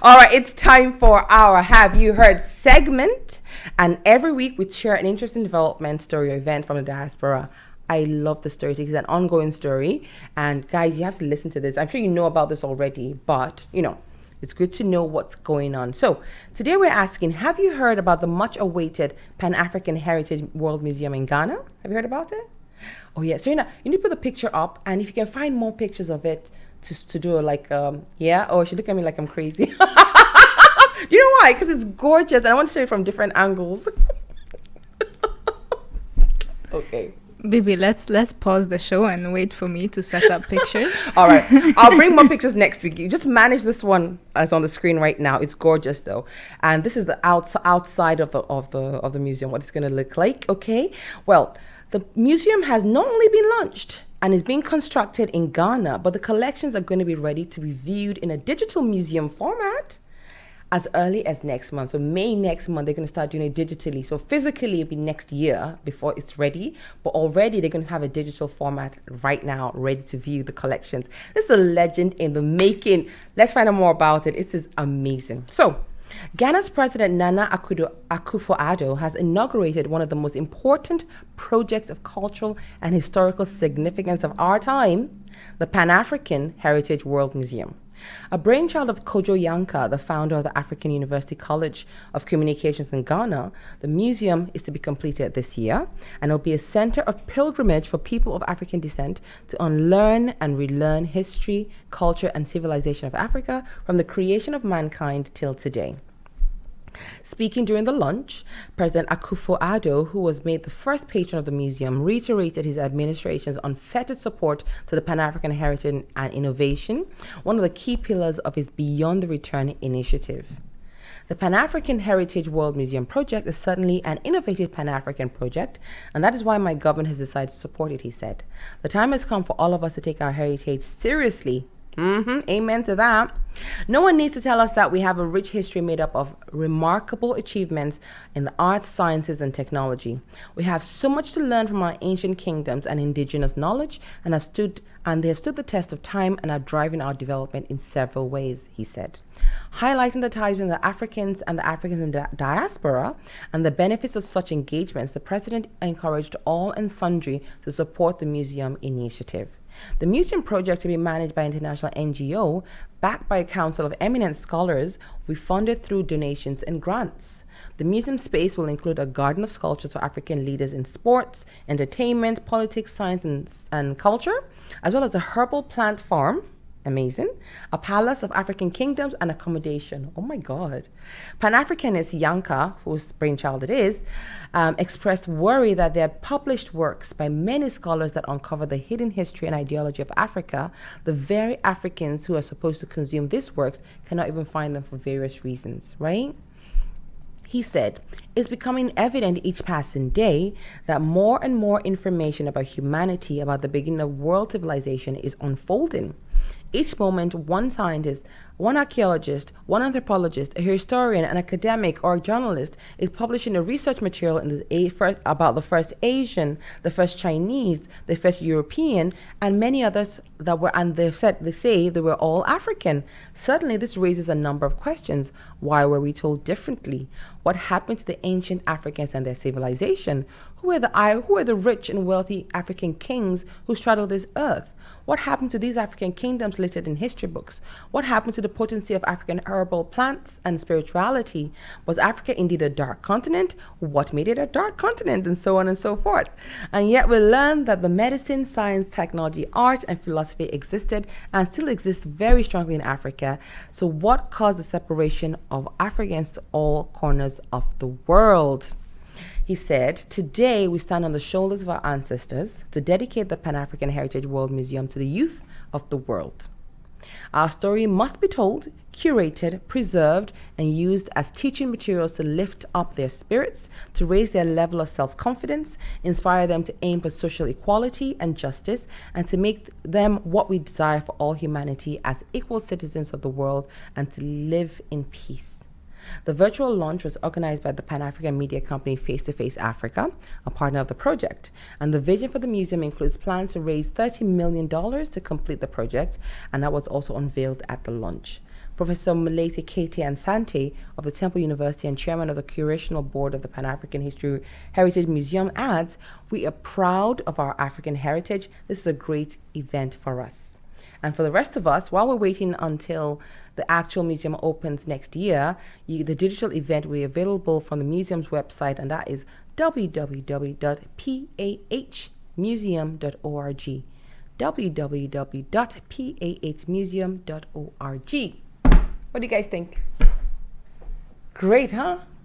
All right, it's time for our Have You Heard segment. And every week we share an interesting development, story, or event from the diaspora. I love the story. It's an ongoing story. And guys, you have to listen to this. I'm sure you know about this already, but it's good to know what's going on. So today we're asking, have you heard about the much awaited Pan-African Heritage World Museum in Ghana? Have you heard about it? Oh yeah, Serena, you need to put the picture up, and if you can find more pictures of it to do she look at me like I'm crazy. Do you know why? Because it's gorgeous, and I want to show it from different angles. Okay. Baby, let's pause the show and wait for me to set up pictures. All right, I'll bring more pictures next week. You just manage this one as on the screen right now. It's gorgeous though, and this is the outside of the museum. What it's going to look like. Okay, well, the museum has not only been launched and is being constructed in Ghana, but the collections are going to be ready to be viewed in a digital museum format as early as next month. So May next month, they're going to start doing it digitally. So physically, it'll be next year before it's ready. But already, they're going to have a digital format right now, ready to view the collections. This is a legend in the making. Let's find out more about it. This is amazing. So Ghana's President Nana Akufo-Addo has inaugurated one of the most important projects of cultural and historical significance of our time, the Pan-African Heritage World Museum. A brainchild of Kojo Yanka, the founder of the African University College of Communications in Ghana, the museum is to be completed this year, and it'll be a center of pilgrimage for people of African descent to unlearn and relearn history, culture, and civilization of Africa from the creation of mankind till today. Speaking during the launch, President Akufo-Addo, who was made the first patron of the museum, reiterated his administration's unfettered support to the Pan-African heritage and innovation, one of the key pillars of his Beyond the Return initiative. The Pan-African Heritage World Museum project is certainly an innovative Pan-African project, and that is why my government has decided to support it, he said. The time has come for all of us to take our heritage seriously. Amen to that. No one needs to tell us that we have a rich history made up of remarkable achievements in the arts, sciences, and technology. We have so much to learn from our ancient kingdoms and indigenous knowledge, and they have stood the test of time and are driving our development in several ways, he said. Highlighting the ties between the Africans in the diaspora and the benefits of such engagements, the president encouraged all and sundry to support the museum initiative. The museum project, to be managed by an international NGO, backed by a council of eminent scholars, will be funded through donations and grants. The museum space will include a garden of sculptures for African leaders in sports, entertainment, politics, science, and culture, as well as a herbal plant farm. Amazing. A palace of African kingdoms and accommodation. Oh my God. Pan-Africanist Yanka, whose brainchild it is, expressed worry that their published works by many scholars that uncover the hidden history and ideology of Africa, the very Africans who are supposed to consume these works cannot even find them for various reasons, right? He said, it's becoming evident each passing day that more and more information about humanity, about the beginning of world civilization, is unfolding. Each moment, one scientist, one archaeologist, one anthropologist, a historian, an academic, or a journalist is publishing a research material about the first Asian, the first Chinese, the first European, and many others that were, and they say they were all African. Suddenly, this raises a number of questions. Why were we told differently? What happened to the ancient Africans and their civilization? Who are the rich and wealthy African kings who straddled this earth? What happened to these African kingdoms listed in history books? What happened to the potency of African herbal plants and spirituality? Was Africa indeed a dark continent? What made it a dark continent? And so on and so forth. And yet we learned that the medicine, science, technology, art, and philosophy existed and still exist very strongly in Africa. So what caused the separation of Africans to all corners of the world? He said, today we stand on the shoulders of our ancestors to dedicate the Pan-African Heritage World Museum to the youth of the world. Our story must be told, curated, preserved, and used as teaching materials to lift up their spirits, to raise their level of self-confidence, inspire them to aim for social equality and justice, and to make them what we desire for all humanity as equal citizens of the world and to live in peace. The virtual launch was organized by the Pan-African media company Face to Face Africa, a partner of the project. And the vision for the museum includes plans to raise $30 million to complete the project, and that was also unveiled at the launch. Professor Mulete Kete Ansante of the Temple University and chairman of the curational board of the Pan-African History Heritage Museum, adds, "We are proud of our African heritage. This is a great event for us." And for the rest of us, while we're waiting until the actual museum opens next year, the digital event will be available from the museum's website, and that is www.pahmuseum.org. www.pahmuseum.org. What do you guys think? Great, huh?